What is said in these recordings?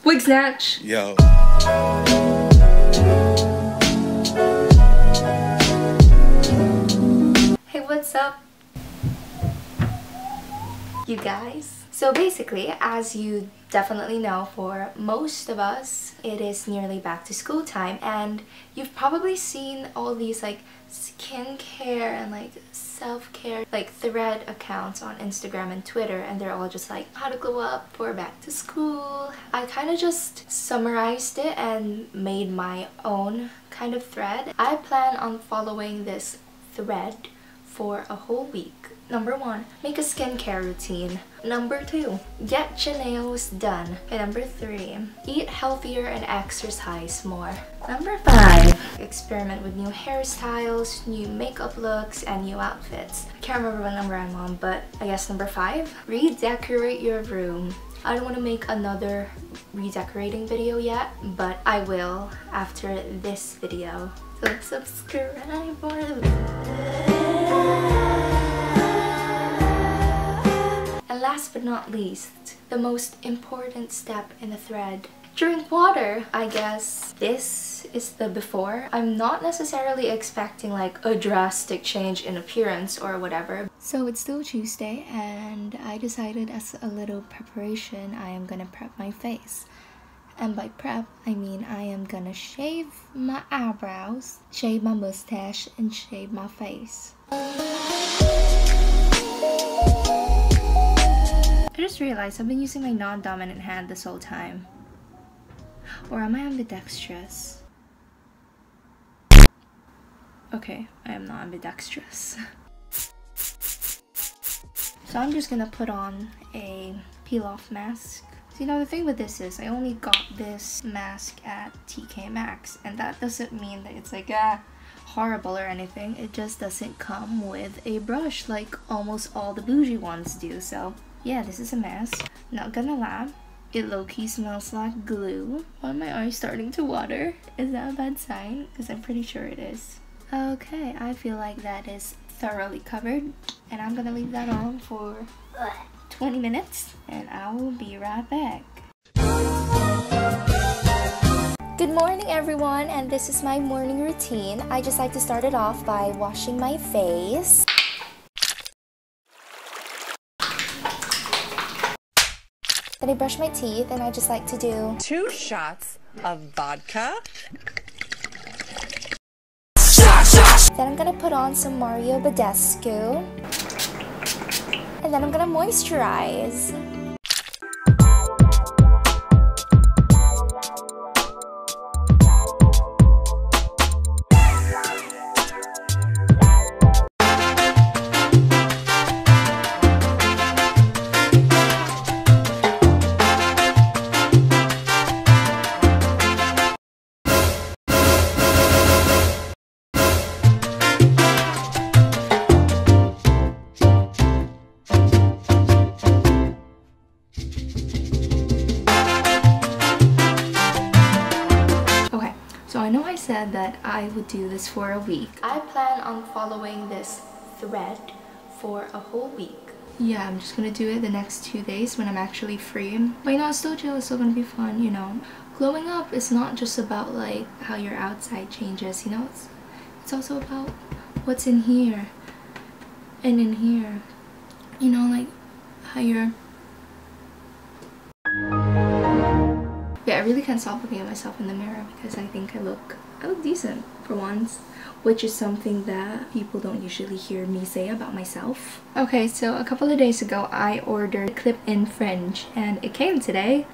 Wig snatch! Yo. Hey, what's up, you guys? So basically, as you definitely know, for most of us, it is nearly back to school time, and you've probably seen all these like skincare and like self-care like thread accounts on Instagram and Twitter, and they're all just like how to glow up for back to school. I kind of just summarized it and made my own kind of thread. I plan on following this thread for a whole week. Number 1, make a skincare routine. Number 2, get your nails done. And number 3, eat healthier and exercise more. Number 5, experiment with new hairstyles, new makeup looks, and new outfits. I can't remember what number I'm on, but I guess number 5, redecorate your room. I don't want to make another redecorating video yet, but I will after this video. So subscribe for And last but not least, the most important step in the thread. Drink water. I guess this is the before. I'm not necessarily expecting like a drastic change in appearance or whatever. So it's still Tuesday, and I decided as a little preparation I am gonna prep my face. And by prep, I mean I am gonna shave my eyebrows, shave my mustache, and shave my face. I just realized I've been using my non-dominant hand this whole time. Or am I ambidextrous? Okay, I am not ambidextrous. So I'm just gonna put on a peel-off mask. So, you know, the thing with this is I only got this mask at TK Maxx, and that doesn't mean that it's like horrible or anything. It just doesn't come with a brush like almost all the bougie ones do. So yeah, this is a mask. Not gonna lie, it low-key smells like glue. Why are my eyes starting to water? Is that a bad sign? Because I'm pretty sure it is. Okay, I feel like that is thoroughly covered, and I'm gonna leave that on for 20 minutes, and I will be right back. Good morning, everyone, and this is my morning routine. I just like to start it off by washing my face. Then I brush my teeth, and I just like to do 2 shots of vodka. Then I'm gonna put on some Mario Badescu. And then I'm gonna moisturize. So I know I said that I would do this for a week. I plan on following this thread for a whole week. Yeah, I'm just gonna do it the next 2 days when I'm actually free. But you know, it's still chill, it's still gonna be fun, you know. Glowing up is not just about like how your outside changes, you know, it's also about what's in here and in here. You know, like how you're... Yeah, I really can't stop looking at myself in the mirror because I think I look decent for once, which is something that people don't usually hear me say about myself. Okay, so a couple of days ago I ordered a clip-in fringe and it came today.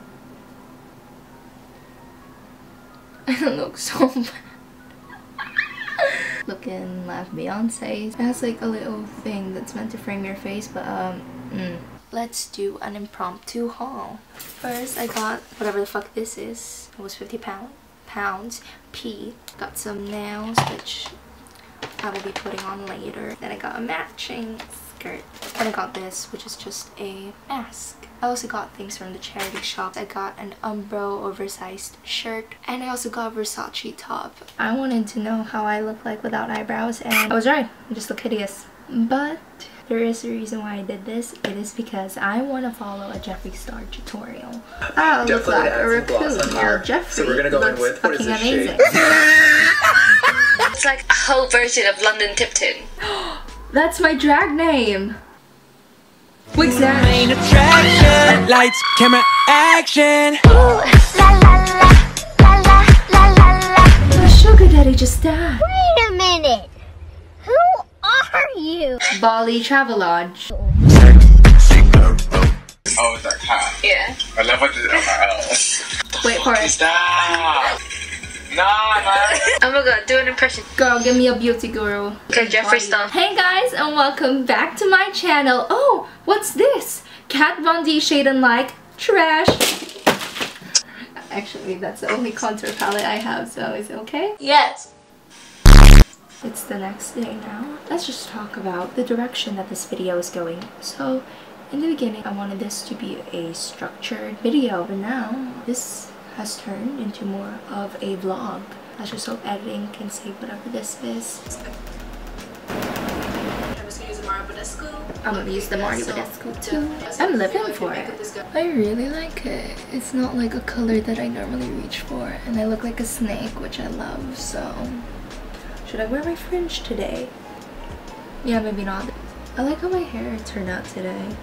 I look so bad. Looking like Beyonce. It has like a little thing that's meant to frame your face, but let's do an impromptu haul. First, I got whatever the fuck this is. It was 50 pounds. Got some nails, which I will be putting on later. Then I got a matching skirt. And I got this, which is just a mask. I also got things from the charity shop. I got an Umbro oversized shirt, and I also got a Versace top. I wanted to know how I look like without eyebrows, and I was right. I just look hideous. But There is a reason why I did this. It is because I want to follow a Jeffree Star tutorial. I look like a raccoon. Well, Jeffree so we're gonna go in with fucking amazing. It's like a whole version of London Tipton. That's my drag name. What's that? Main attraction, lights, camera, action. The sugar daddy just died. Wait a minute. Who are you? Bali Travelodge. Oh, it's like hot. Yeah. I love what this. Wait for it. Stop. Nah, man. Oh my god, do an impression. Girl, give me a beauty guru. Okay, Jeffree Star. Hey guys, and welcome back to my channel. Oh, what's this? Kat Von D Shade and Like Trash. Actually, that's the only contour palette I have, so is it okay? Yes. It's the next day now. Let's just talk about the direction that this video is going. So, in the beginning, I wanted this to be a structured video, but now this has turned into more of a vlog. Let's just hope editing can save whatever this is. I'm gonna use the Marty Badescu too. I'm living for it. I really like it. It's not like a color that I normally reach for, and I look like a snake, which I love, so... Should I wear my fringe today? Yeah, maybe not. I like how my hair turned out today.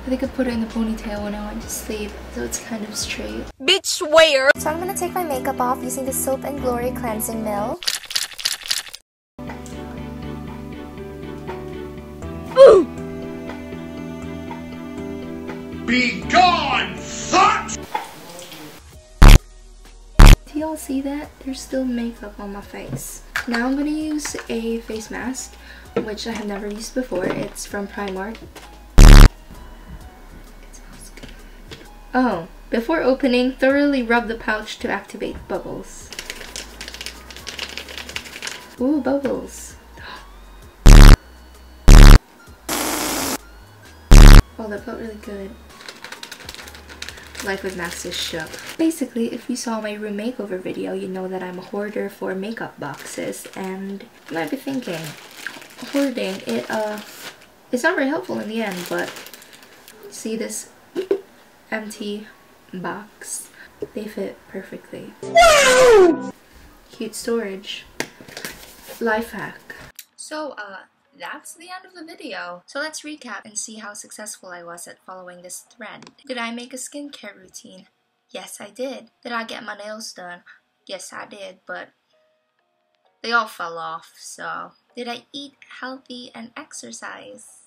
I think I put it in the ponytail when I went to sleep, so it's kind of straight. Bitch, where? So I'm gonna take my makeup off using the Soap and Glory Cleansing Milk. Ooh! Be gone, fuck! Do y'all see that? There's still makeup on my face. Now I'm gonna use a face mask, which I have never used before. It's from Primark. Oh, before opening, thoroughly rub the pouch to activate bubbles. Ooh, bubbles. Oh, that felt really good. Life with masks is shook. Basically, if you saw my room makeover video, you know that I'm a hoarder for makeup boxes, and you might be thinking, hoarding, it's not very helpful in the end, but see this empty box? They fit perfectly. Cute storage. Life hack. So, that's the end of the video. So let's recap and see how successful I was at following this thread. Did I make a skincare routine? Yes, I did. Did I get my nails done? Yes, I did, but they all fell off, so. Did I eat healthy and exercise?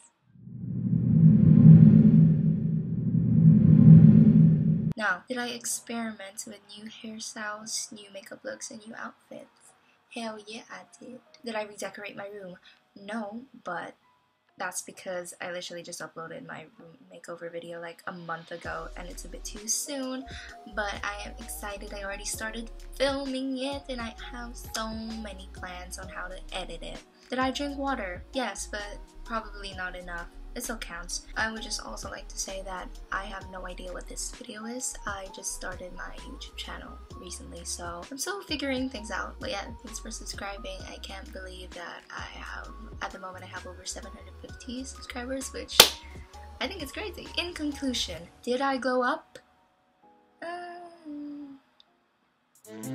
Now, did I experiment with new hairstyles, new makeup looks, and new outfits? Hell yeah, I did. Did I redecorate my room? No, but that's because I literally just uploaded my room makeover video like a month ago and it's a bit too soon, but I am excited. I already started filming it and I have so many plans on how to edit it. Did I drink water? Yes, but probably not enough. It still counts. I would just also like to say that I have no idea what this video is. I just started my YouTube channel recently, so I'm still figuring things out. But yeah, thanks for subscribing. I can't believe that at the moment I have over 750 subscribers, which I think is crazy. In conclusion, did I glow up?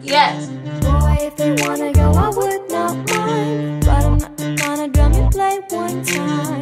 Yes. Boy, if they wanna go, I would not mind. But I'm not gonna drum and play one time.